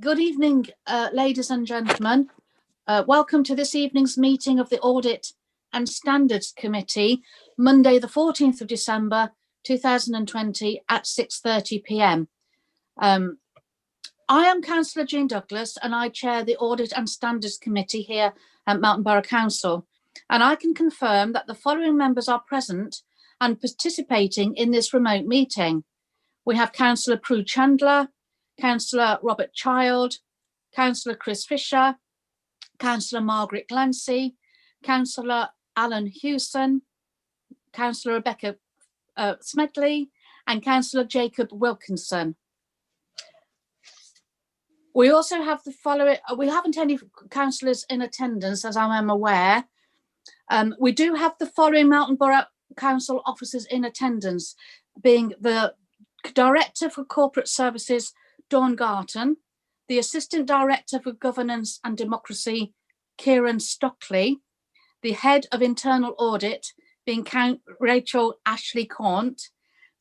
Good evening, ladies and gentlemen. Welcome to this evening's meeting of the Audit and Standards Committee, Monday the 14th of December 2020 at 6:30 p.m. I am Councillor Jean Douglas and I chair the Audit and Standards Committee here at Mountain Borough Council, and I can confirm that the following members are present and participating in this remote meeting. We have Councillor Prue Chandler, Councillor Robert Child, Councillor Chris Fisher, Councillor Margaret Glancy, Councillor Alan Hewson, Councillor Rebecca Smedley, and Councillor Jacob Wilkinson. We also have the following, we haven't any councillors in attendance as I am aware. We do have the following Mountain Borough Council officers in attendance, being the Director for Corporate Services, Dawn Garton, the Assistant Director for Governance and Democracy, Kieran Stockley, the Head of Internal Audit, being Rachel Ashley Cornt,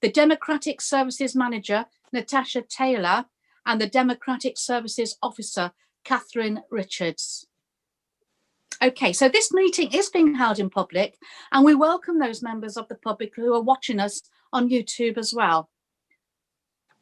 the Democratic Services Manager, Natasha Taylor, and the Democratic Services Officer, Catherine Richards. Okay, so this meeting is being held in public, and we welcome those members of the public who are watching us on YouTube as well.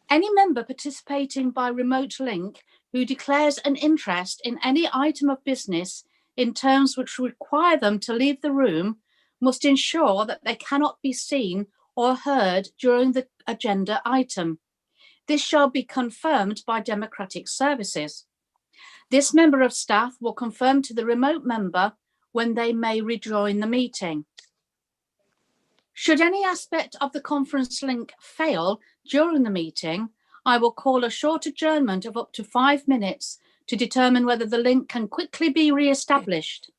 Any member participating by remote link who declares an interest in any item of business in terms which require them to leave the room must ensure that they cannot be seen or heard during the agenda item. This shall be confirmed by Democratic Services. This member of staff will confirm to the remote member when they may rejoin the meeting. Should any aspect of the conference link fail during the meeting, I will call a short adjournment of up to 5 minutes to determine whether the link can quickly be re-established.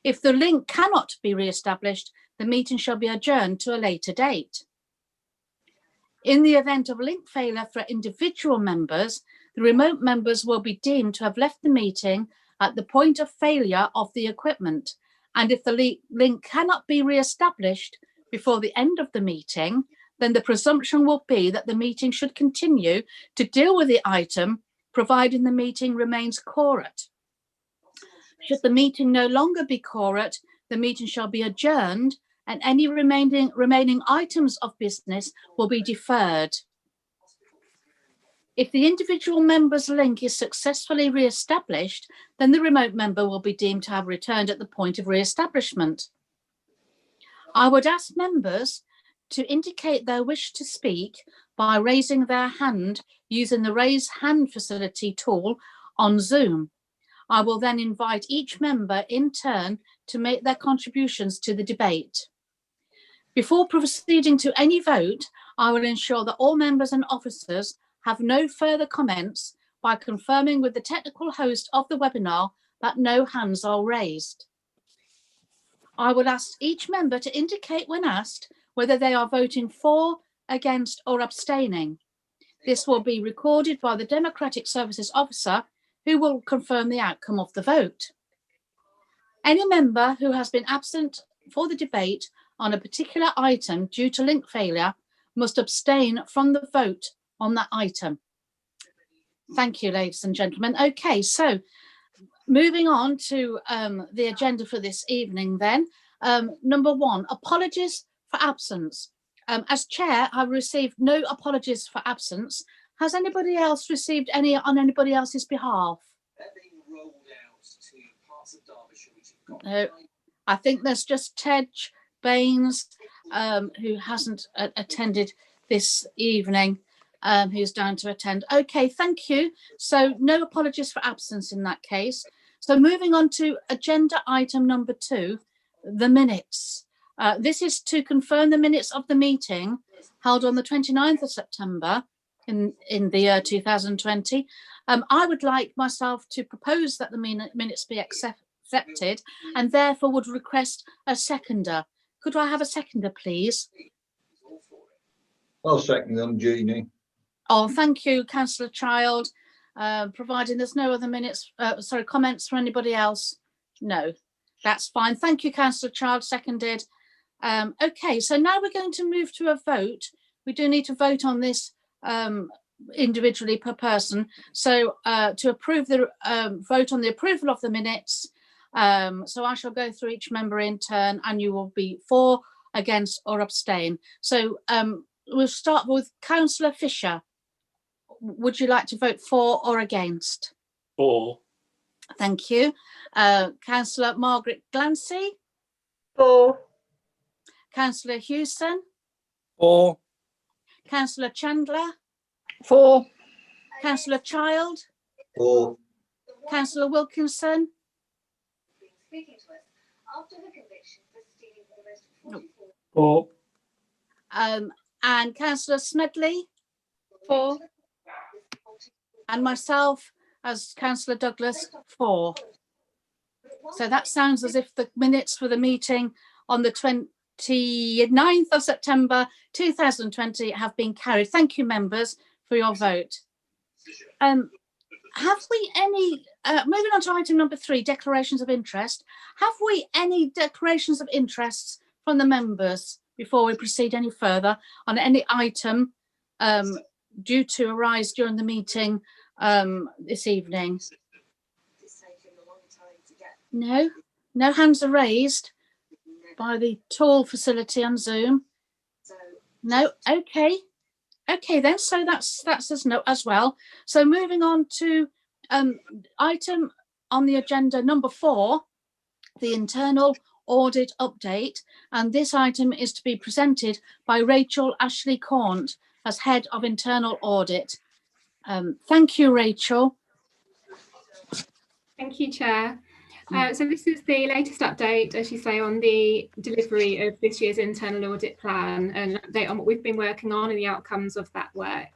If the link cannot be re-established, the meeting shall be adjourned to a later date. In the event of link failure for individual members, the remote members will be deemed to have left the meeting at the point of failure of the equipment. And if the link cannot be re-established before the end of the meeting, then the presumption will be that the meeting should continue to deal with the item, providing the meeting remains quorate. Should the meeting no longer be quorate, the meeting shall be adjourned and any remaining items of business will be deferred. If the individual member's link is successfully re-established, then the remote member will be deemed to have returned at the point of re-establishment. I would ask members to indicate their wish to speak by raising their hand using the raise hand facility tool on Zoom. I will then invite each member in turn to make their contributions to the debate. Before proceeding to any vote, I will ensure that all members and officers have no further comments by confirming with the technical host of the webinar that no hands are raised. I will ask each member to indicate when asked whether they are voting for, against or abstaining. This will be recorded by the Democratic Services Officer who will confirm the outcome of the vote. Any member who has been absent for the debate on a particular item due to link failure must abstain from the vote on that item. Thank you, ladies and gentlemen. Okay, so moving on to the agenda for this evening then. Number one, apologies for absence. As chair, I've received no apologies for absence. Has anybody else received any on anybody else's behalf? They're being rolled out to parts of Derbyshire which have got. No, I think there's just Tej Baines who hasn't attended this evening, who's down to attend. Okay, thank you. So no apologies for absence in that case. So moving on to agenda item number 2, the minutes. This is to confirm the minutes of the meeting held on the 29th of September in the year 2020. I would like myself to propose that the minutes be accepted and therefore would request a seconder. Could I have a seconder, please? I'll second them, Jeannie. Oh, thank you, Councillor Child. Providing there's no other minutes, comments from anybody else? No, that's fine. Thank you, Councillor Child, seconded. Okay, so now we're going to move to a vote. We do need to vote on this individually per person. So to approve the vote on the approval of the minutes, so I shall go through each member in turn, and you will be for, against or abstain. So we'll start with Councillor Fisher. Would you like to vote for or against? For. Thank you. Councillor Margaret Glancy. For. Councillor Hewson. For. Councillor Chandler. For. Councillor Child. For. Councillor Wilkinson. For. And Councillor Smedley. For. And myself as Councillor Douglas, for. So that sounds as if the minutes for the meeting on the 29th of September 2020 have been carried. Thank you, members, for your vote. Have we any, moving on to item number 3, declarations of interest. Have we any declarations of interests from the members before we proceed any further on any item due to arise during the meeting this evening? No, no hands are raised by the tall facility on Zoom. No, okay. Okay then, so that's as well. So moving on to item on the agenda number 4, the internal audit update, and this item is to be presented by Rachel Ashley Cornt as Head of Internal Audit. Thank you, Rachel. Thank you, Chair. So this is the latest update, as you say, on the delivery of this year's internal audit plan, and an update on what we've been working on and the outcomes of that work.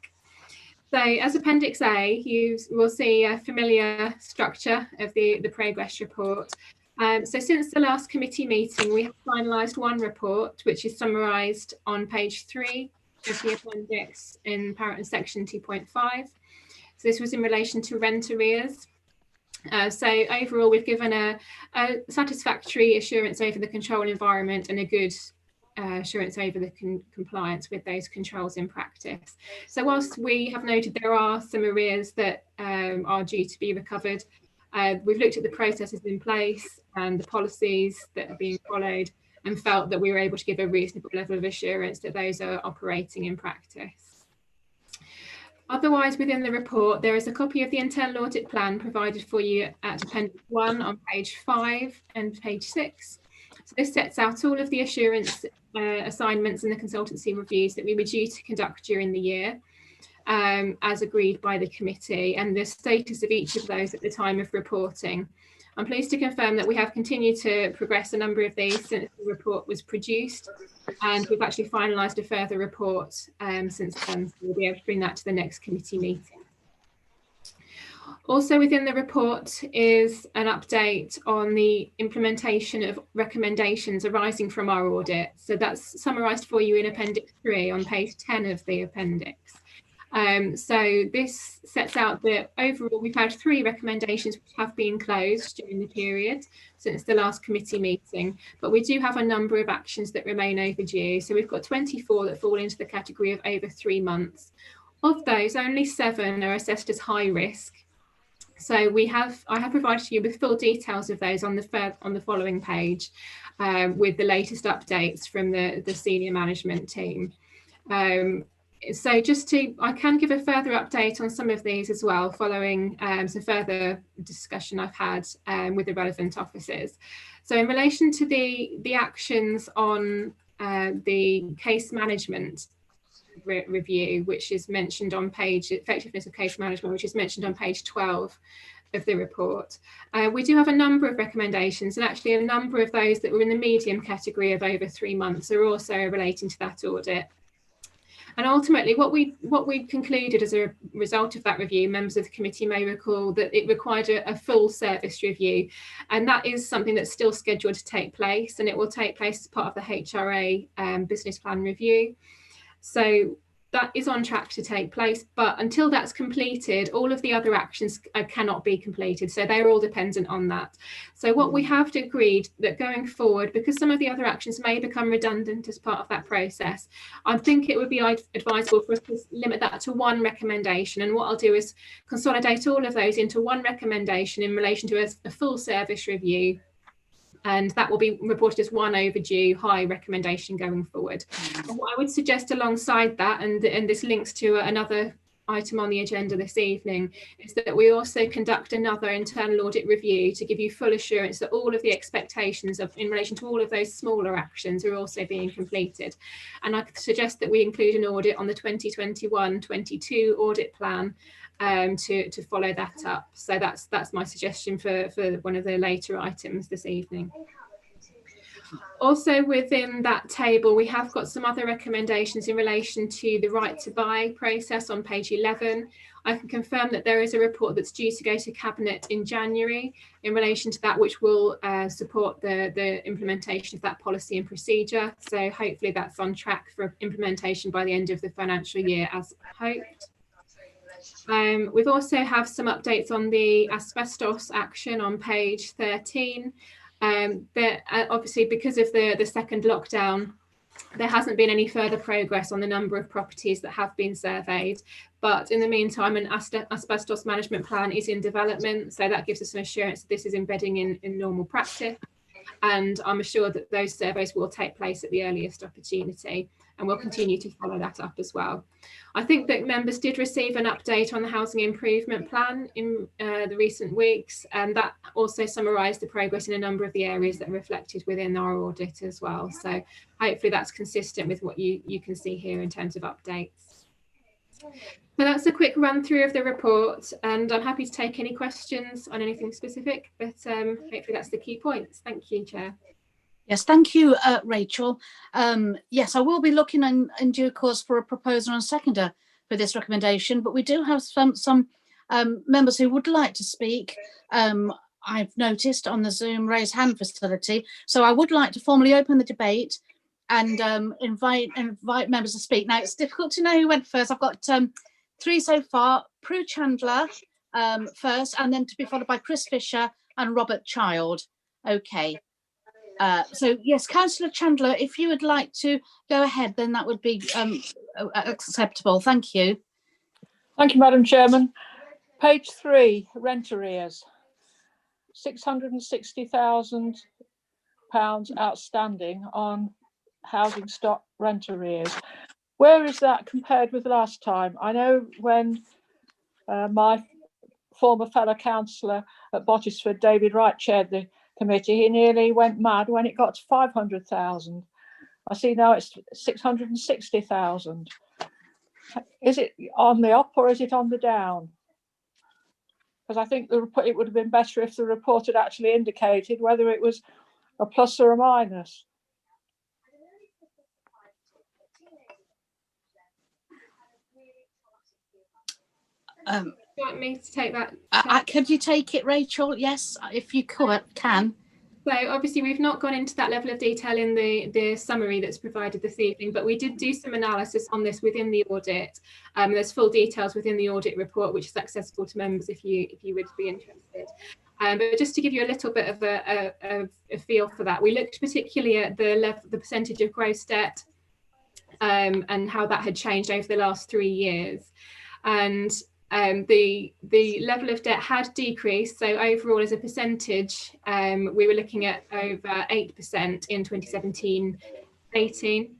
So as Appendix A, you will see a familiar structure of the progress report. So since the last committee meeting, we have finalised one report, which is summarised on page 3 of the appendix in section 2.5. So this was in relation to rent arrears. So overall, we've given a satisfactory assurance over the control environment and a good assurance over the compliance with those controls in practice. So whilst we have noted there are some arrears that are due to be recovered, we've looked at the processes in place and the policies that are being followed and felt that we were able to give a reasonable level of assurance that those are operating in practice. Otherwise, within the report, there is a copy of the internal audit plan provided for you at Appendix 1 on page 5 and page 6. So this sets out all of the assurance assignments and the consultancy reviews that we were due to conduct during the year, as agreed by the committee, and the status of each of those at the time of reporting. I'm pleased to confirm that we have continued to progress a number of these since the report was produced, and we've actually finalised a further report since then, so we'll be able to bring that to the next committee meeting. Also within the report is an update on the implementation of recommendations arising from our audit. So that's summarised for you in Appendix 3 on page 10 of the appendix. So this sets out that overall we've had 3 recommendations which have been closed during the period since the last committee meeting, but we do have a number of actions that remain overdue. So we've got 24 that fall into the category of over 3 months. Of those, only 7 are assessed as high risk. So I have provided you with full details of those on the following page with the latest updates from the senior management team. So I can give a further update on some of these as well, following some further discussion I've had with the relevant officers. So in relation to the actions on the case management review, which is mentioned on page, effectiveness of case management, which is mentioned on page 12 of the report, we do have a number of recommendations, and actually a number of those that were in the medium category of over 3 months are also relating to that audit. And ultimately, what we concluded as a result of that review, members of the committee may recall that it required a full service review, and that is something that's still scheduled to take place, and it will take place as part of the HRA business plan review. So that is on track to take place, but until that's completed, all of the other actions cannot be completed. So they're all dependent on that. So what we have agreed that going forward, because some of the other actions may become redundant as part of that process, I think it would be advisable for us to limit that to one recommendation. And what I'll do is consolidate all of those into one recommendation in relation to a full service review. And that will be reported as one overdue high recommendation going forward. And what I would suggest alongside that, and this links to another item on the agenda this evening, is that we also conduct another internal audit review to give you full assurance that all of the expectations in relation to all of those smaller actions are also being completed. And I suggest that we include an audit on the 2021-22 audit plan to follow that up. So that's my suggestion for one of the later items this evening. Also within that table, we have got some other recommendations in relation to the right to buy process on page 11. I can confirm that there is a report that's due to go to Cabinet in January in relation to that, which will support the implementation of that policy and procedure. So hopefully that's on track for implementation by the end of the financial year as hoped. We've also have some updates on the asbestos action on page 13. Obviously, because of the second lockdown, there hasn't been any further progress on the number of properties that have been surveyed. But in the meantime, an asbestos management plan is in development. So that gives us some assurance that this is embedding in normal practice. And I'm assured that those surveys will take place at the earliest opportunity. And we'll continue to follow that up as well. I think that members did receive an update on the housing improvement plan in the recent weeks, and that also summarised the progress in a number of the areas that are reflected within our audit as well. So hopefully that's consistent with what you can see here in terms of updates. So that's a quick run through of the report, and I'm happy to take any questions on anything specific, but hopefully that's the key points. Thank you, Chair. Yes, thank you, Rachel. Yes, I will be looking in due course for a proposer and seconder for this recommendation, but we do have some members who would like to speak. I've noticed on the Zoom raise hand facility, so I would like to formally open the debate and invite members to speak. Now, it's difficult to know who went first. I've got 3 so far. Prue Chandler first, and then to be followed by Chris Fisher and Robert Child. Okay. So yes, Councillor Chandler, if you would like to go ahead, then that would be acceptable. Thank you. Thank you, Madam Chairman. Page 3, rent arrears. £660,000 outstanding on housing stock rent arrears. Where is that compared with last time? I know when my former fellow councillor at Bottisford, David Wright, chaired the committee, he nearly went mad when it got to 500,000. I see now it's 660,000. Is it on the up or is it on the down? Because I think it would have been better if the report had actually indicated whether it was a plus or a minus. Do you want me to take that? Could you take it, Rachel? Yes, if you can. So obviously we've not gone into that level of detail in the summary that's provided this evening, but we did do some analysis on this within the audit. There's full details within the audit report, which is accessible to members if you would be interested. But just to give you a little bit of a feel for that, we looked particularly at the percentage of gross debt and how that had changed over the last 3 years. And the level of debt had decreased. So overall, as a percentage, we were looking at over 8% in 2017-18,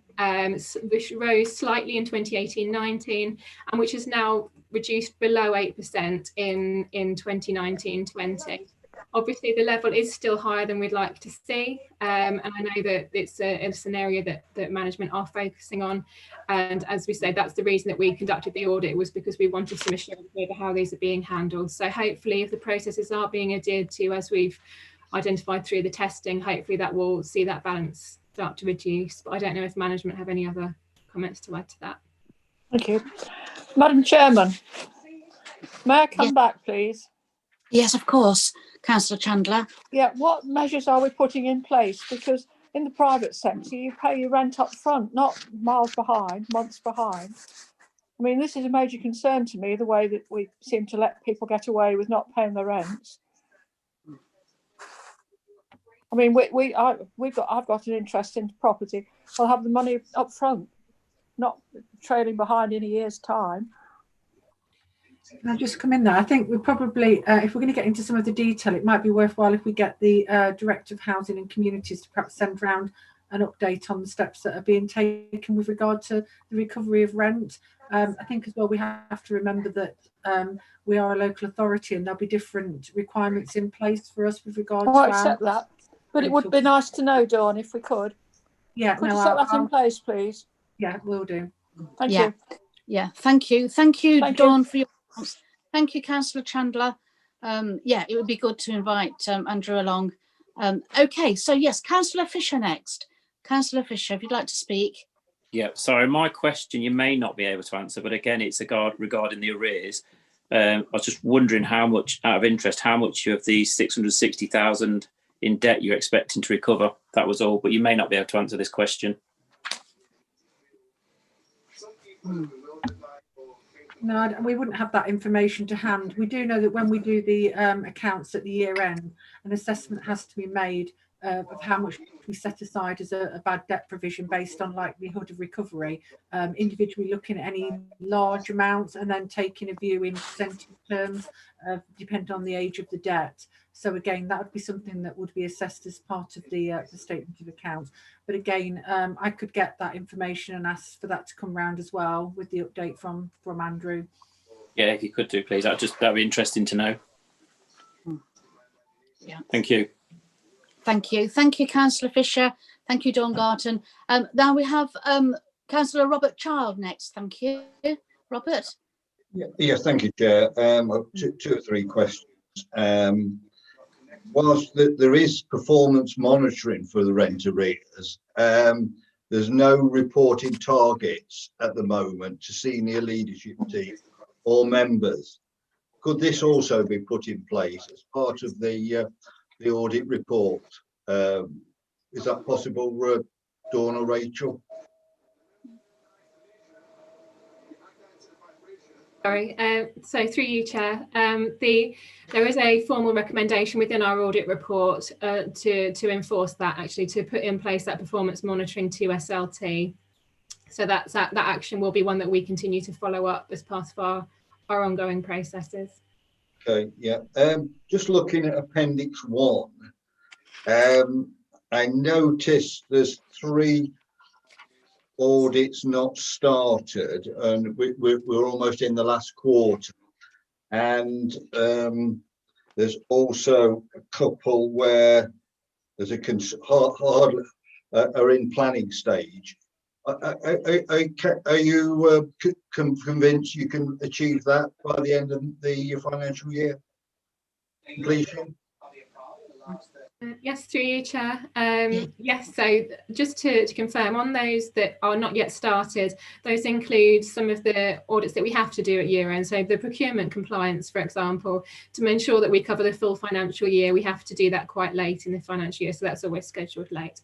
which rose slightly in 2018-19, and which is now reduced below 8% in 2019-20. Obviously, the level is still higher than we'd like to see, and I know that it's an area that management are focusing on. And as we say, that's the reason that we conducted the audit, was because we wanted some assurance over how these are being handled. So hopefully, if the processes are being adhered to as we've identified through the testing, hopefully that will see that balance start to reduce. But I don't know if management have any other comments to add to that. Thank you. Madam Chairman, may I come back, please? Yes, of course, Councillor Chandler. Yeah, what measures are we putting in place? Because in the private sector, you pay your rent up front, not months behind. I mean, this is a major concern to me, the way that we seem to let people get away with not paying their rents. I mean, I've got an interest in property. I'll have the money up front, not trailing behind in a year's time. Can I just come in there? I think we probably, if we're going to get into some of the detail, it might be worthwhile if we get the Director of Housing and Communities to perhaps send round an update on the steps that are being taken with regard to the recovery of rent. I think as well we have to remember that we are a local authority and there'll be different requirements in place for us with regard to I accept that, but it would be nice to know, Dawn, if we could. Yeah, could you set that in place, please? Yeah, will do. Thank you. Yeah, thank you, Thank Dawn, you. for your response. Thank you, Councillor Chandler. Yeah, it would be good to invite Andrew along. Okay, so yes, Councillor Fisher next. Councillor Fisher, if you'd like to speak. Yeah, sorry, my question you may not be able to answer, but again, it's regarding the arrears. I was just wondering how much, out of interest, how much of the 660,000 in debt you're expecting to recover. That was all, but you may not be able to answer this question. No, we wouldn't have that information to hand. We do know that when we do the accounts at the year end, an assessment has to be made of how much we set aside as a bad debt provision based on likelihood of recovery, individually looking at any large amounts and then taking a view in percentage terms, depending on the age of the debt. So again, that would be something that would be assessed as part of the statement of accounts. But again, I could get that information and ask for that to come round as well with the update from Andrew. Yeah, if you could do, please. That'd be interesting to know. Yeah. Thank you. Thank you. Thank you, Councillor Fisher. Thank you, Dawn Garton. Now we have Councillor Robert Child next. Thank you. Robert. Yes, thank you, Chair. Two or three questions. Whilst there is performance monitoring for the rent arrears, there's no reported targets at the moment to senior leadership team or members. Could this also be put in place as part of the audit report? Is that possible, Dawn or Rachel? Sorry, so through you, Chair, there is a formal recommendation within our audit report to enforce that, actually, to put in place that performance monitoring to SLT. So that action will be one that we continue to follow up as part of our ongoing processes. Okay, yeah. Just looking at Appendix 1, I noticed there's 3 audits not started, and we're almost in the last quarter. And there's also a couple where there's are in planning stage. Are you convinced you can achieve that by the end of the financial year completion? Yes, through you, Chair. Yes, so just to confirm, on those that are not yet started, those include some of the audits that we have to do at year end. So the procurement compliance, for example, to ensure that we cover the full financial year, we have to do that quite late in the financial year. So that's always scheduled late.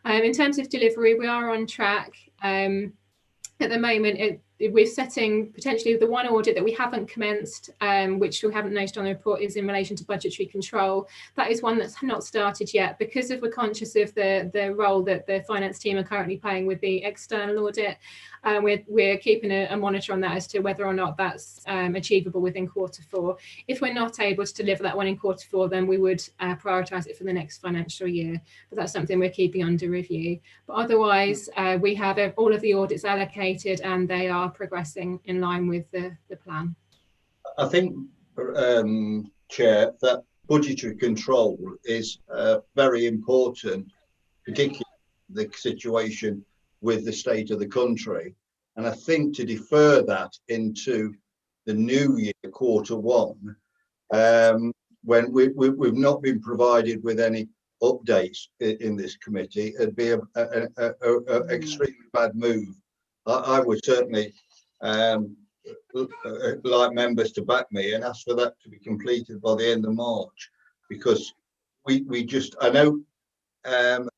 In terms of delivery, we are on track. At the moment, we're setting potentially the one audit that we haven't commenced, which we haven't noted on the report, is in relation to budgetary control. That is one that's not started yet because we're conscious of the role that the finance team are currently playing with the external audit. We're keeping a monitor on that as to whether or not that's achievable within Q4. If we're not able to deliver that one in Q4, then we would prioritise it for the next financial year. But that's something we're keeping under review. But otherwise, we have all of the audits allocated and they are progressing in line with the plan. I think, Chair, that budgetary control is very important, particularly the situation with the state of the country. And I think to defer that into the new year, Q1, when we've not been provided with any updates in this committee, it'd be an extremely bad move. I would certainly like members to back me and ask for that to be completed by the end of March, because I know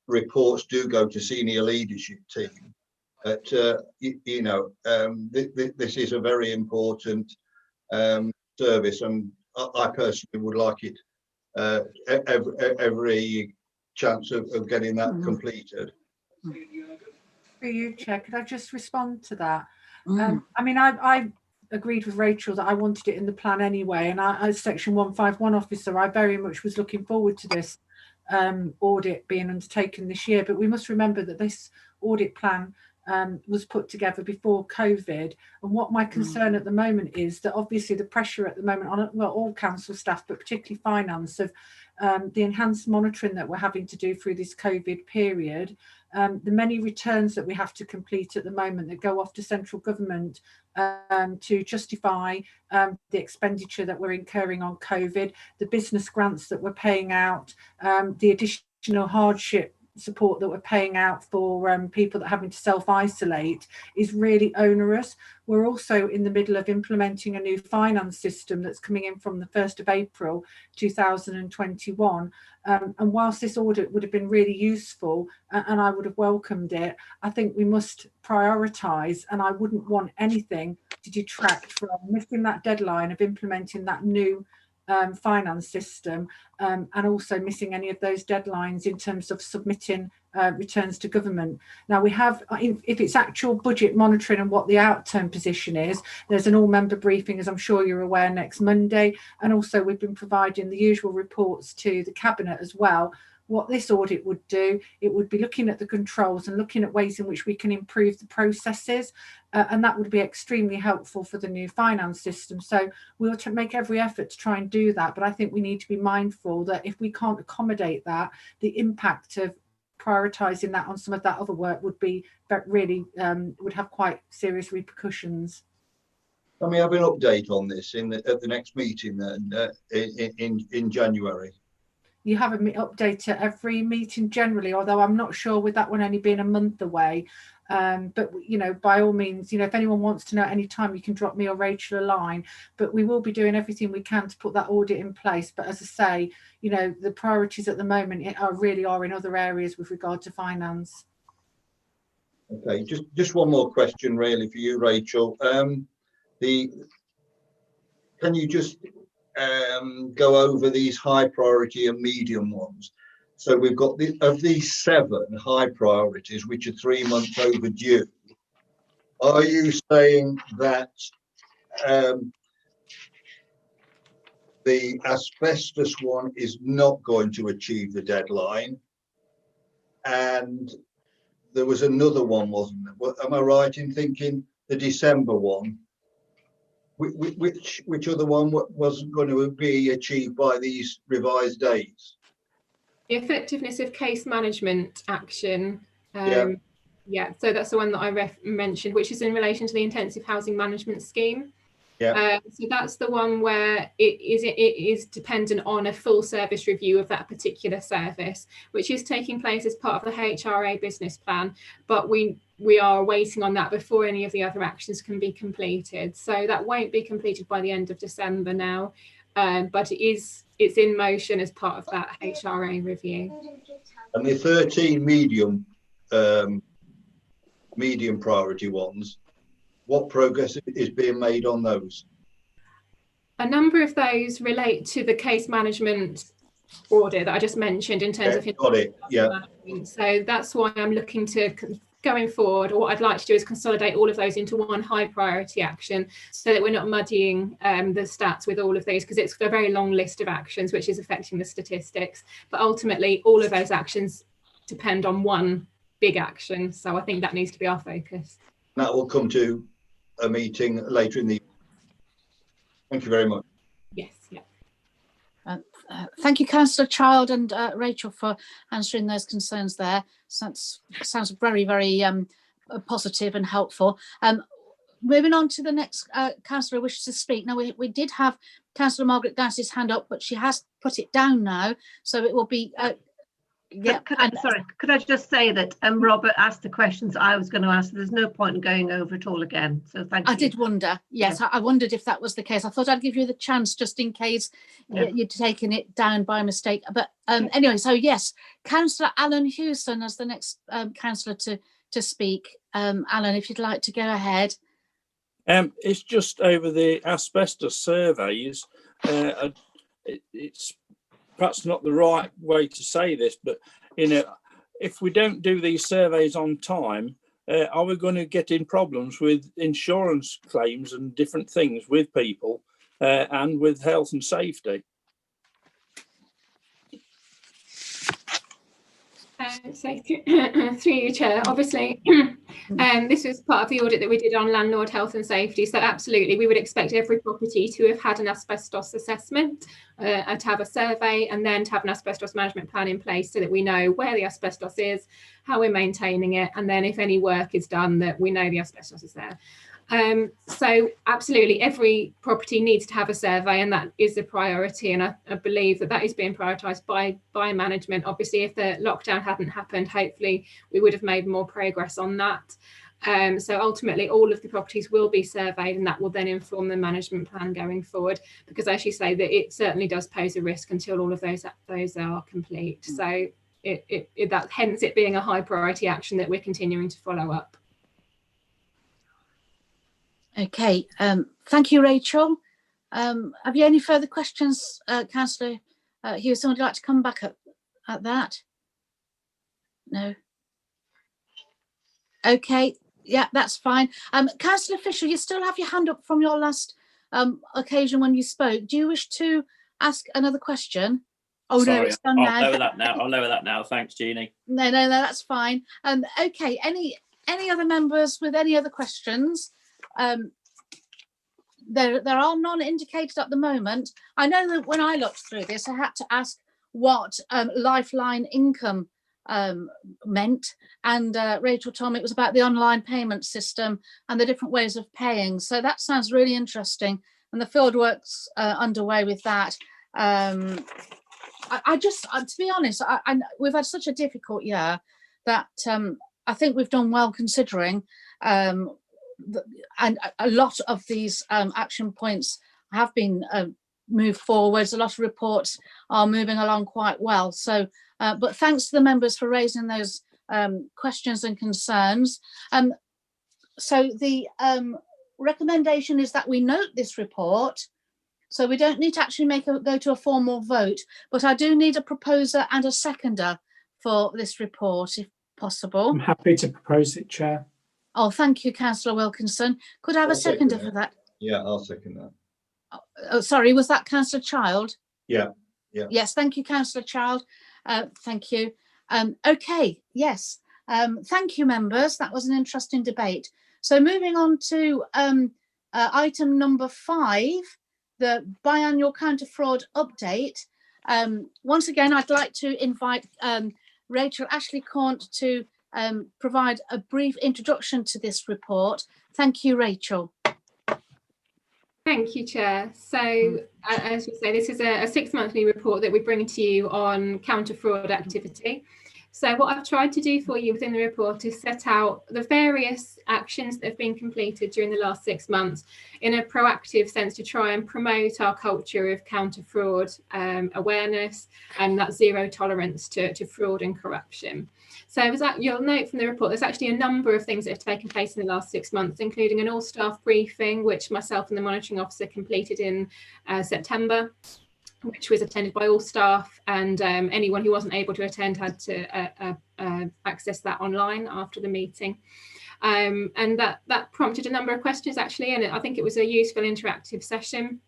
reports do go to senior leadership team, But this is a very important service, and I personally would like it every chance of getting that completed. For you, Chair, could I just respond to that? I mean, I agreed with Rachel that I wanted it in the plan anyway, and I, as Section 151 officer, I very much was looking forward to this audit being undertaken this year. But we must remember that this audit plan was put together before COVID, and what my concern at the moment is that obviously the pressure at the moment on, well, all council staff, but particularly finance, of the enhanced monitoring that we're having to do through this COVID period, the many returns that we have to complete at the moment that go off to central government to justify the expenditure that we're incurring on COVID, the business grants that we're paying out, the additional hardship support that we're paying out for people that are having to self-isolate is really onerous. We're also in the middle of implementing a new finance system that's coming in from the 1st of April 2021. And whilst this audit would have been really useful and I would have welcomed it, I think we must prioritise, and I wouldn't want anything to detract from missing that deadline of implementing that new finance system, and also missing any of those deadlines in terms of submitting returns to government. Now we have, if it's actual budget monitoring and what the outturn position is, there's an all-member briefing, as I'm sure you're aware, next Monday, and also we've been providing the usual reports to the Cabinet as well. What this audit would do, it would be looking at the controls and looking at ways in which we can improve the processes, and that would be extremely helpful for the new finance system. So we'll make every effort to try and do that, but I think we need to be mindful that if we can't accommodate that, the impact of prioritising that on some of that other work would be really would have quite serious repercussions. Can we have an update on this at the next meeting then in January? You have an update at every meeting generally, although I'm not sure with that one only being a month away. But, you know, by all means, you know, if anyone wants to know at any time, you can drop me or Rachel a line. But we will be doing everything we can to put that audit in place. But as I say, you know, the priorities at the moment really are in other areas with regard to finance. Okay, just one more question really for you, Rachel. Can you just go over these high priority and medium ones? So we've got of these 7 high priorities, which are 3 months overdue. Are you saying that the asbestos one is not going to achieve the deadline? And there was another one, wasn't there? Am I right in thinking the December one? Which other one wasn't going to be achieved by these revised dates? The effectiveness of case management action. Yeah, so that's the one that I mentioned, which is in relation to the intensive housing management scheme. Yeah. So that's the one where it is dependent on a full service review of that particular service, which is taking place as part of the HRA business plan. But we are waiting on that before any of the other actions can be completed. So that won't be completed by the end of December now, but it's in motion as part of that HRA review. And the 13 medium priority ones, what progress is being made on those? A number of those relate to the case management audit that I just mentioned in terms of management. So that's why I'm looking to, going forward, or what I'd like to do is consolidate all of those into one high priority action so that we're not muddying the stats with all of these, because it's a very long list of actions which is affecting the statistics. But ultimately, all of those actions depend on one big action. So I think that needs to be our focus. That will come to a meeting later in the evening. Thank you very much. Yes, yeah. Thank you, Councillor Child and Rachel, for answering those concerns there. So that sounds very, very positive and helpful. Moving on to the next councillor who wishes to speak. Now, we did have Councillor Margaret Glance's hand up, but she has put it down now. So it will be... Could I just say that Robert asked the questions I was going to ask. There's no point in going over it all again. So thank you. I did wonder. Yes, yeah. I wondered if that was the case. I thought I'd give you the chance just in case you'd taken it down by mistake. But anyway, so yes, Councillor Alan Hewson as the next councillor to to speak. Alan, if you'd like to go ahead. It's just over the asbestos surveys. It's perhaps not the right way to say this, but if we don't do these surveys on time, are we going to get in problems with insurance claims and different things with people and with health and safety? So through you, Chair, obviously this was part of the audit that we did on landlord health and safety, so absolutely we would expect every property to have had an asbestos assessment, to have a survey, and then to have an asbestos management plan in place so that we know where the asbestos is, how we're maintaining it, and then if any work is done that we know the asbestos is there. So absolutely every property needs to have a survey, and that is a priority, and I believe that is being prioritised by management. Obviously, if the lockdown hadn't happened, hopefully we would have made more progress on that. So ultimately all of the properties will be surveyed, and that will then inform the management plan going forward, because as you say, that it certainly does pose a risk until all of those are complete. So hence it being a high priority action that we're continuing to follow up. Okay, thank you, Rachel. Have you any further questions, Councillor Hughes? Someone would like to come back at that? No. Okay, yeah, that's fine. Councillor Fisher, you still have your hand up from your last occasion when you spoke. Do you wish to ask another question? Oh, sorry, no, it's done now. I'll lower that now. I'll lower that now. Thanks, Jeannie. No, that's fine. Okay, any other members with any other questions? There are none indicated at the moment. I know that when I looked through this, I had to ask what lifeline income meant, and Rachel told me it was about the online payment system and the different ways of paying. So that sounds really interesting, and the field work's underway with that. I just, to be honest, we've had such a difficult year that I think we've done well considering. And a lot of these action points have been moved forwards. A lot of reports are moving along quite well. So, but thanks to the members for raising those questions and concerns. So the recommendation is that we note this report. So we don't need to actually go to a formal vote, but I do need a proposer and a seconder for this report, if possible. I'm happy to propose it, Chair. Oh, thank you, Councillor Wilkinson. Could I have a seconder for that? Yeah, I'll second that. Oh, sorry, was that Councillor Child? Yeah. Yes, thank you, Councillor Child. Thank you. Okay, yes. Thank you, members. That was an interesting debate. So moving on to item number 5, the biannual counter fraud update. Once again, I'd like to invite Rachel Ashley-Cornt to provide a brief introduction to this report. Thank you, Rachel. Thank you, Chair. So, as you say, this is a 6-monthly report that we bring to you on counter fraud activity. So what I've tried to do for you within the report is set out the various actions that have been completed during the last 6 months in a proactive sense to try and promote our culture of counter fraud awareness and that zero tolerance to fraud and corruption. So you'll note from the report, there's actually a number of things that have taken place in the last 6 months, including an all-staff briefing, which myself and the monitoring officer completed in September, which was attended by all staff, and anyone who wasn't able to attend had to access that online after the meeting. And that prompted a number of questions, actually, and I think it was a useful interactive session.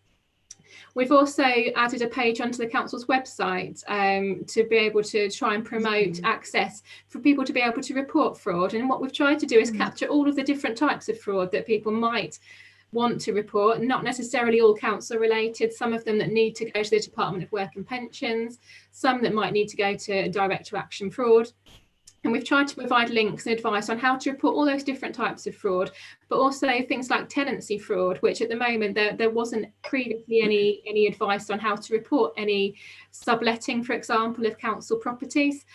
We've also added a page onto the council's website to be able to try and promote access for people to be able to report fraud. And what we've tried to do is capture all of the different types of fraud that people might want to report, not necessarily all council related, some of them that need to go to the Department of Work and Pensions, some that might need to go to Direct to Action Fraud. And we've tried to provide links and advice on how to report all those different types of fraud, but also things like tenancy fraud, which at the moment there wasn't previously any advice on how to report any subletting, for example, of council properties.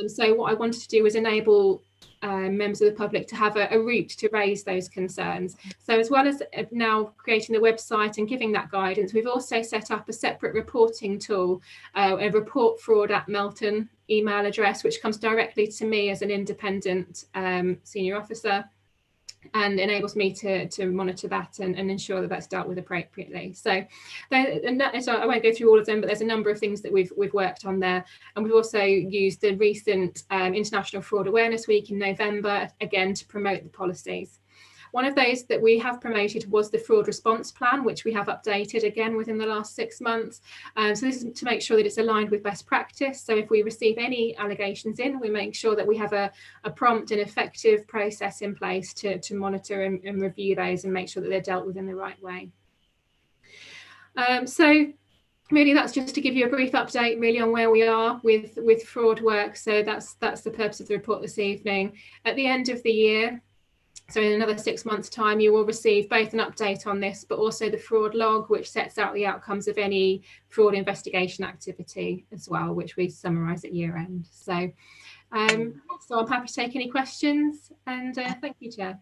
So what I wanted to do was enable members of the public to have a route to raise those concerns. So as well as now creating the website and giving that guidance, we've also set up a separate reporting tool, a report fraud at Melton email address, which comes directly to me as an independent senior officer, and enables me to monitor that and ensure that that's dealt with appropriately. So I won't go through all of them, but there's a number of things that we've worked on there. And we've also used the recent International Fraud Awareness Week in November, again, to promote the policies. One of those that we have promoted was the fraud response plan, which we have updated again within the last 6 months. So this is to make sure that it's aligned with best practice. So if we receive any allegations in, we make sure that we have a prompt and effective process in place to monitor and review those and make sure that they're dealt with in the right way. So really, that's just to give you a brief update really on where we are with fraud work. So that's the purpose of the report this evening. At the end of the year, so in another 6 months' time, you will receive both an update on this, but also the fraud log, which sets out the outcomes of any fraud investigation activity as well, which we summarise at year end. So, so I'm happy to take any questions, and thank you, Chair.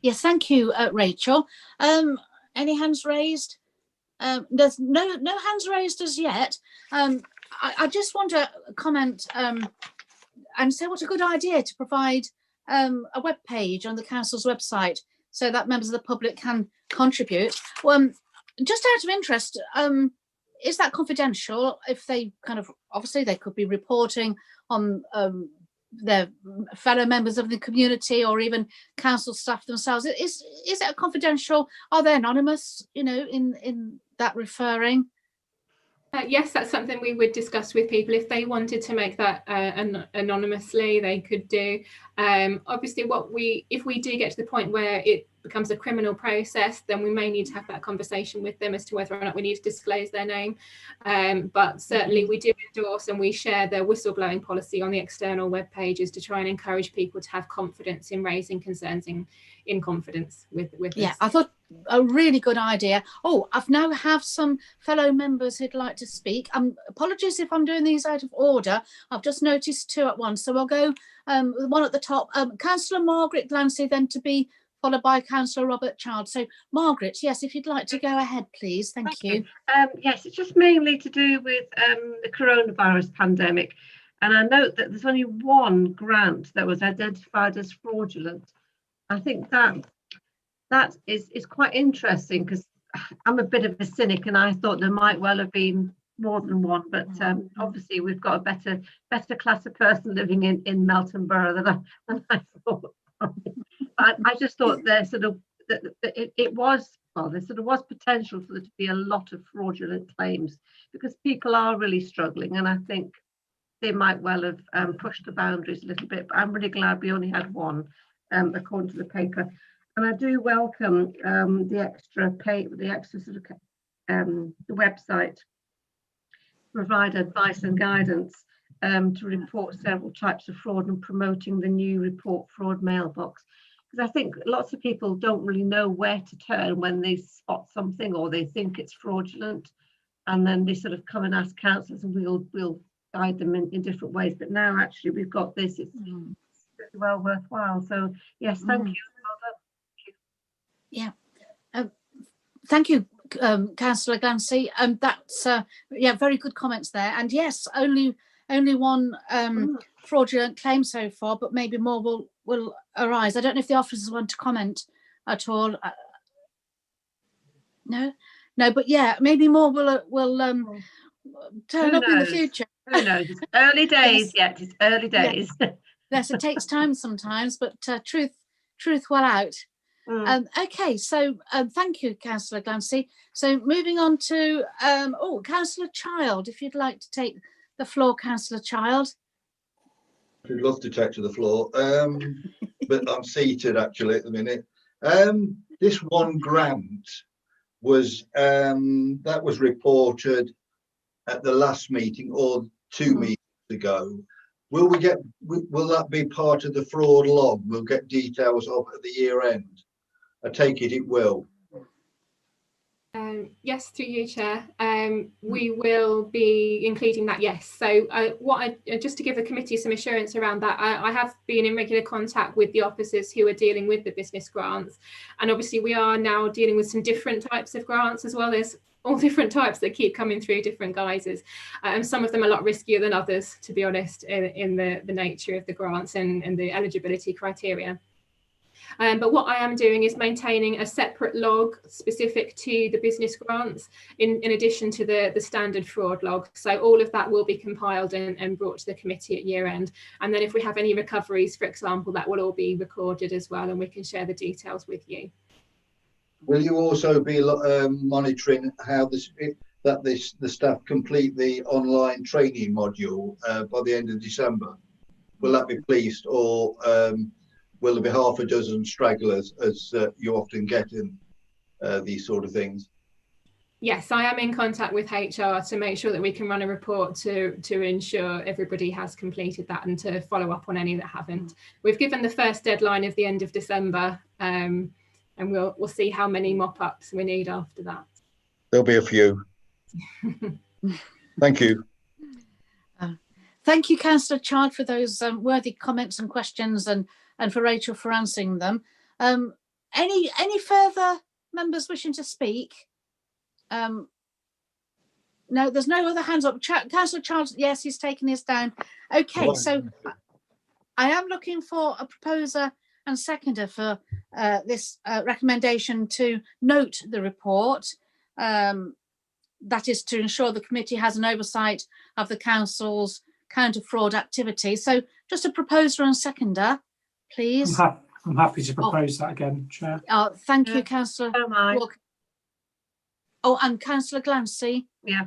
Yes, thank you, Rachel. Any hands raised? There's no hands raised as yet. I just want to comment and say what a good idea to provide a web page on the council's website so that members of the public can contribute. Just out of interest, is that confidential? If they obviously they could be reporting on their fellow members of the community or even council staff themselves. Is it confidential? Are they anonymous, in that referring? Yes, that's something we would discuss with people. If they wanted to make that anonymously, they could do. Obviously, if we do get to the point where it becomes a criminal process, then we may need to have that conversation with them as to whether or not we need to disclose their name. But certainly we do endorse and we share the whistleblowing policy on the external web pages to try and encourage people to have confidence in raising concerns in confidence with Yeah, us. I thought a really good idea. Oh, I've now have some fellow members who'd like to speak. Apologies if I'm doing these out of order. I've just noticed two at once. So I'll go one at the top. Councillor Margaret Glancy, then to be followed by Councillor Robert Child. So Margaret, yes, if you'd like to go ahead, please. Thank you. Yes, it's just mainly to do with the coronavirus pandemic. And I note that there's only one grant that was identified as fraudulent. I think that is quite interesting because I'm a bit of a cynic and I thought there might well have been more than one, but obviously we've got a better class of person living in Melton Borough than I thought. I just thought there was potential for there to be a lot of fraudulent claims because people are really struggling, and I think they might well have pushed the boundaries a little bit. But I'm really glad we only had one, according to the paper. And I do welcome the extra sort of the website to provide advice and guidance to report several types of fraud and promoting the new report fraud mailbox. Because I think lots of people don't really know where to turn when they spot something or they think it's fraudulent, and then they sort of come and ask councillors, and we'll guide them in different ways. But now actually we've got this, it's pretty well worthwhile. So yes, thank you. Yeah, thank you, Councillor Glancy. That's very good comments there. And yes, only one fraudulent claim so far, but maybe more will arise. I don't know if the officers want to comment at all. No, but yeah, maybe more will turn up in the future. Who knows? It's early days yet. It's early days. Yes, it takes time sometimes, but truth will out. Okay, so thank you, Councillor Glancy. So moving on to Councillor Child, if you'd like to take the floor, Councillor Child. I'd love to take to the floor, but I'm seated actually at the minute. This one grant was that was reported at the last meeting or 2 meetings ago. Will that be part of the fraud log? We'll get details of at the year end. I take it will. Yes, through you, Chair. We will be including that, yes. So just to give the committee some assurance around that, I have been in regular contact with the officers who are dealing with the business grants. And obviously we are now dealing with some different types of grants as well. There's all different types that keep coming through, different guises. And some of them are a lot riskier than others, to be honest, in the nature of the grants and the eligibility criteria. But what I am doing is maintaining a separate log specific to the business grants in addition to the standard fraud log. So all of that will be compiled and brought to the committee at year end. And then if we have any recoveries, for example, that will all be recorded as well, and we can share the details with you. Will you also be monitoring how the staff complete the online training module by the end of December? Will that be policed, or will there be half a dozen stragglers, as you often get in these sort of things? Yes, I am in contact with HR to make sure that we can run a report to ensure everybody has completed that and to follow up on any that haven't. We've given the first deadline of the end of December, and we'll see how many mop-ups we need after that. There'll be a few. Thank you. Thank you, Councillor Chard, for those worthy comments and questions, and for Rachel for answering them. Any further members wishing to speak? No, there's no other hands up. Councillor Chard, yes, he's taken his down. Okay, so I am looking for a proposer and seconder for this recommendation to note the report. That is to ensure the committee has an oversight of the council's counter fraud activity. So just a proposer and seconder, please. I'm happy to propose that again, Chair. Thank you, Councillor. Oh, and Councillor Glancy. Yeah,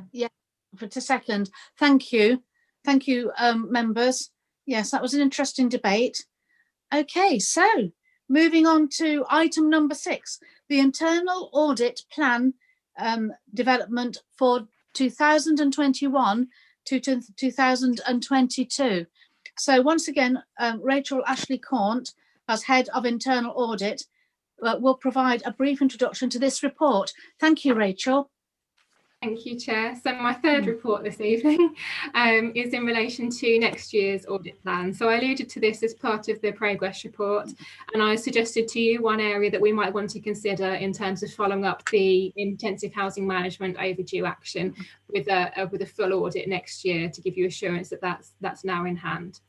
to second. Thank you, members. Yes, that was an interesting debate. Okay, so moving on to item number 6, the internal audit plan development for 2021 to 2022. So once again, Rachel Ashley-Cornt, as Head of Internal Audit, will provide a brief introduction to this report. Thank you, Rachel. Thank you, Chair. So my third report this evening is in relation to next year's audit plan. So I alluded to this as part of the progress report, and I suggested to you one area that we might want to consider in terms of following up the intensive housing management overdue action with a full audit next year, to give you assurance that that's now in hand.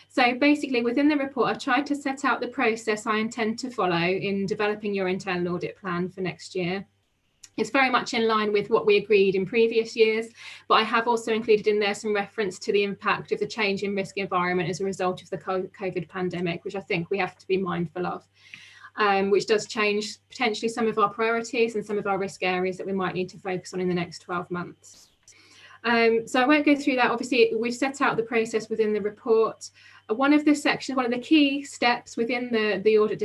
So basically, within the report, I tried to set out the process I intend to follow in developing your internal audit plan for next year. It's very much in line with what we agreed in previous years, but I have also included in there some reference to the impact of the change in risk environment as a result of the COVID pandemic, which I think we have to be mindful of, which does change potentially some of our priorities and some of our risk areas that we might need to focus on in the next 12 months. So I won't go through that. Obviously, we've set out the process within the report. One of the key steps within the audit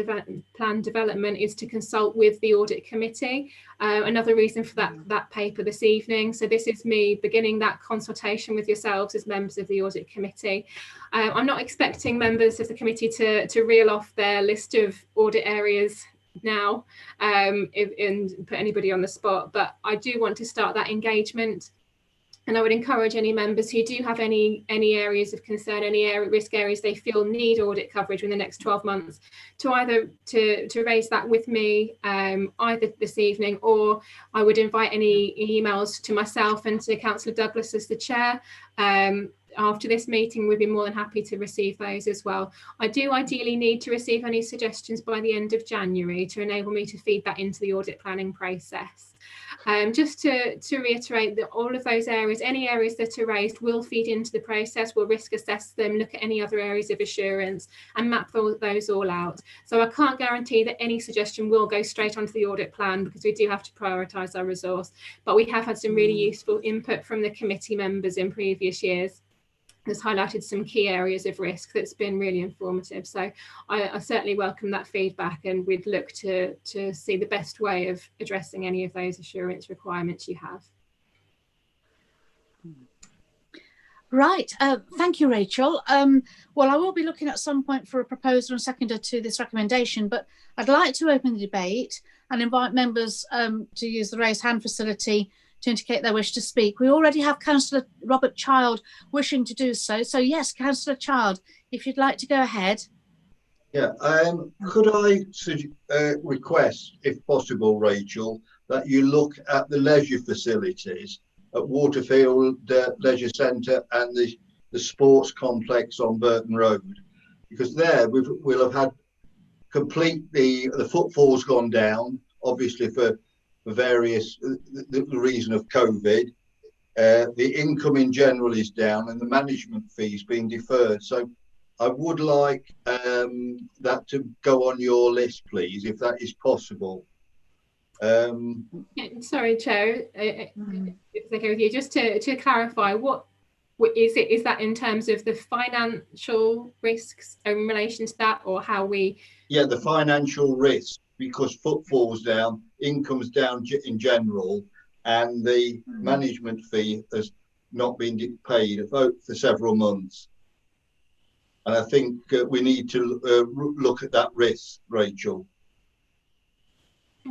plan development is to consult with the Audit Committee. Another reason for that paper this evening. So this is me beginning that consultation with yourselves as members of the Audit Committee. I'm not expecting members of the committee to reel off their list of audit areas now and put anybody on the spot, but I do want to start that engagement. And I would encourage any members who do have any areas of concern, any risk areas they feel need audit coverage in the next 12 months, to either to raise that with me either this evening, or I would invite any emails to myself and to Councillor Douglas as the chair. After this meeting, we'd be more than happy to receive those as well. I do ideally need to receive any suggestions by the end of January to enable me to feed that into the audit planning process. Just to reiterate that all of those areas, any areas that are raised, will feed into the process. We'll risk assess them, look at any other areas of assurance and map those all out. So I can't guarantee that any suggestion will go straight onto the audit plan, because we do have to prioritise our resource. But we have had some really useful input from the committee members in previous years. Has highlighted some key areas of risk that's been really informative. So I certainly welcome that feedback, and we'd look to see the best way of addressing any of those assurance requirements you have. Right, thank you, Rachel. Well, I will be looking at some point for a proposer and seconder to this recommendation, but I'd like to open the debate and invite members to use the raise hand facility to indicate their wish to speak. We already have Councillor Robert Child wishing to do so. So yes, Councillor Child, if you'd like to go ahead. Yeah, could I request, if possible, Rachel, that you look at the leisure facilities at Waterfield Leisure Centre and the sports complex on Burton Road, because there we'll have had completely, the footfall's gone down, obviously for various, the reason of COVID. The income in general is down and the management fees being deferred. So I would like that to go on your list, please, if that is possible. Sorry, Chair, if it's okay with you, just to clarify, what is it? Is that in terms of the financial risks in relation to that, or how we? Yeah, the financial risk, because footfall's down, income's down in general, and the management fee has not been paid for several months. And I think we need to look at that risk, Rachel.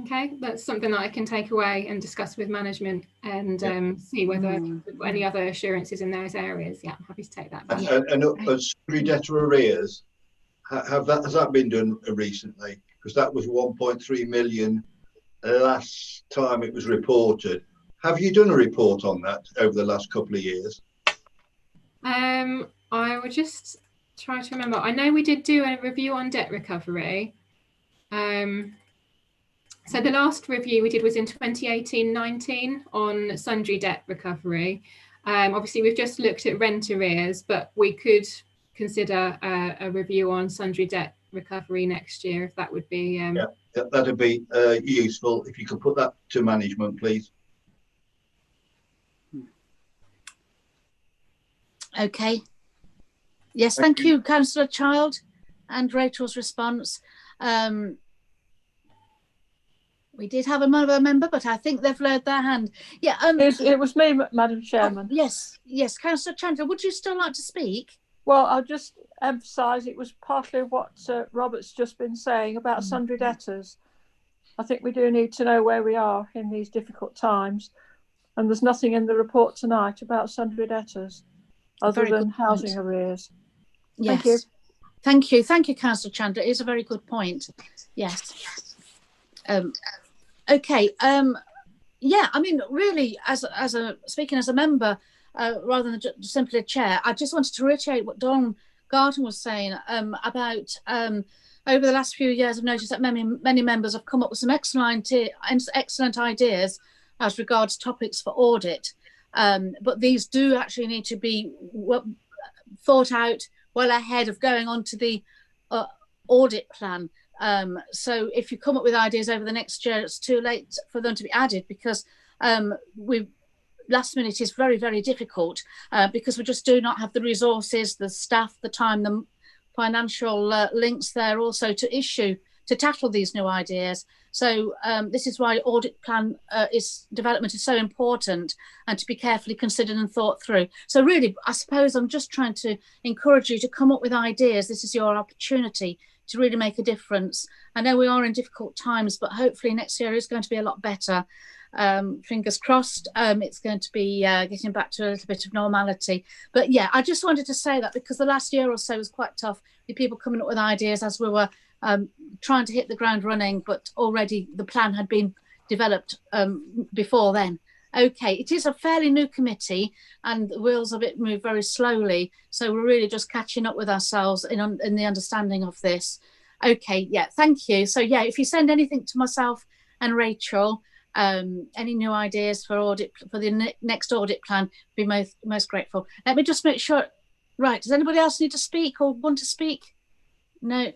Okay, that's something that I can take away and discuss with management and see whether any other assurances in those areas. Yeah, I'm happy to take that back. And debtor arrears, has that been done recently? Because that was 1.3 million last time it was reported. Have you done a report on that over the last couple of years? I would just try to remember. I know we did do a review on debt recovery. So the last review we did was in 2018-19 on sundry debt recovery. Obviously, we've just looked at rent arrears, but we could consider a review on sundry debt recovery next year, if that would be... Yeah, that'd be useful. If you could put that to management, please. Okay. Yes, thank you, Councillor Child, and Rachel's response. We did have another member, but I think they've lowered their hand. Yeah, it was me, Madam Chairman. Yes, Councillor Chandler, would you still like to speak? Well, I'll just emphasise it was partly what Robert's just been saying about sundry debtors. I think we do need to know where we are in these difficult times, and there's nothing in the report tonight about sundry debtors other than housing arrears. Yes. Thank you, Councillor Chandler. It is a very good point. Yes. Okay. Yeah, I mean, really, speaking as a member, rather than just simply a chair, I just wanted to reiterate what Don Garton was saying about over the last few years. I've noticed that many members have come up with some excellent ideas as regards topics for audit, but these do actually need to be thought out well ahead of going on to the audit plan. So if you come up with ideas over the next year, it's too late for them to be added, because last minute is very, very difficult because we just do not have the resources, the staff, the time, the financial links there also to tackle these new ideas. So this is why audit plan development is so important, and to be carefully considered and thought through. So really, I suppose I'm just trying to encourage you to come up with ideas. This is your opportunity to really make a difference. I know we are in difficult times, but hopefully next year is going to be a lot better. Fingers crossed, it's going to be getting back to a little bit of normality. But yeah, I just wanted to say that because the last year or so was quite tough with people coming up with ideas as we were trying to hit the ground running, but already the plan had been developed before then. Okay, it is a fairly new committee and the wheels of it move very slowly. So we're really just catching up with ourselves in the understanding of this. Okay, yeah, thank you. So yeah, if you send anything to myself and Rachel, any new ideas for the next audit plan, be most grateful. Let me just make sure. Right, does anybody else need to speak or want to speak? No,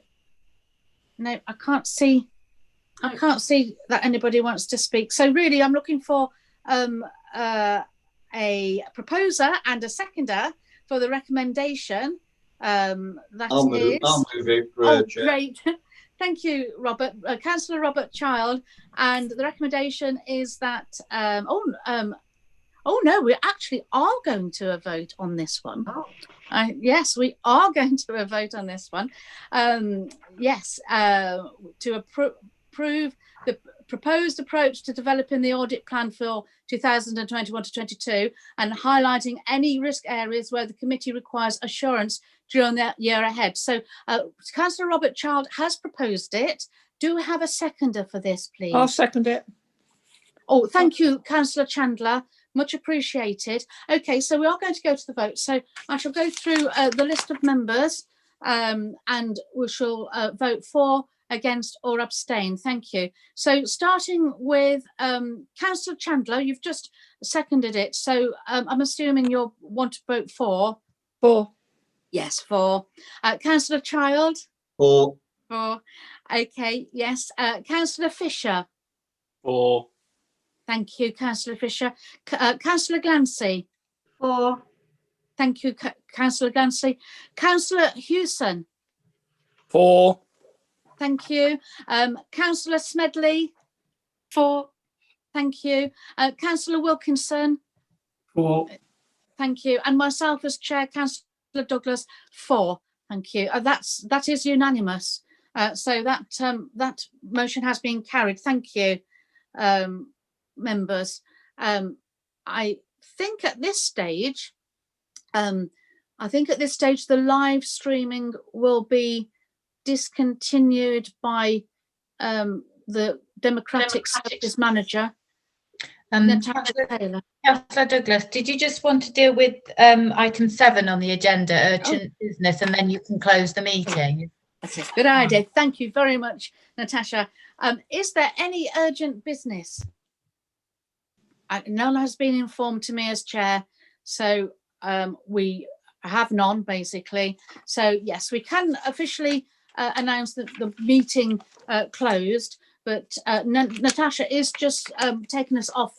I can't see. I can't see that anybody wants to speak. So really, I'm looking for a proposer and a seconder for the recommendation. I'll move it. Great. Thank you, Robert. Councillor Robert Child, and the recommendation is that Oh no, we actually are going to a vote on this one. Oh. Yes, we are going to a vote on this one. Yes, to approve the proposed approach to developing the audit plan for 2021 to 22 and highlighting any risk areas where the committee requires assurance during the year ahead. So Councillor Robert Child has proposed it. Do we have a seconder for this, please? I'll second it. Oh, thank you, Councillor Chandler. Much appreciated. Okay, so we are going to go to the vote. So I shall go through the list of members and we shall vote for, against or abstain. Thank you. So starting with Councillor Chandler, you've just seconded it. So I'm assuming you want to vote for? For. Yes, for. Councillor Child? For. For. Okay, yes. Councillor Fisher? For. Thank you, Councillor Fisher. Councillor Glancy? For. Thank you, Councillor Glancy. Councillor Hewson? For. Thank you. Councillor Smedley? For. Thank you. Councillor Wilkinson? For. Thank you. And myself as chair, Councillor Douglas, for. Thank you. That is unanimous. So that motion has been carried. Thank you, members. I think at this stage, the live streaming will be discontinued by the Democratic Services Manager. Councillor Douglas, did you just want to deal with item 7 on the agenda, urgent business, and then you can close the meeting? That's a good idea. Thank you very much, Natasha. Is there any urgent business? None has been informed to me as chair, so we have none, basically. So yes, we can officially announce that the meeting closed, but Natasha is just taking us off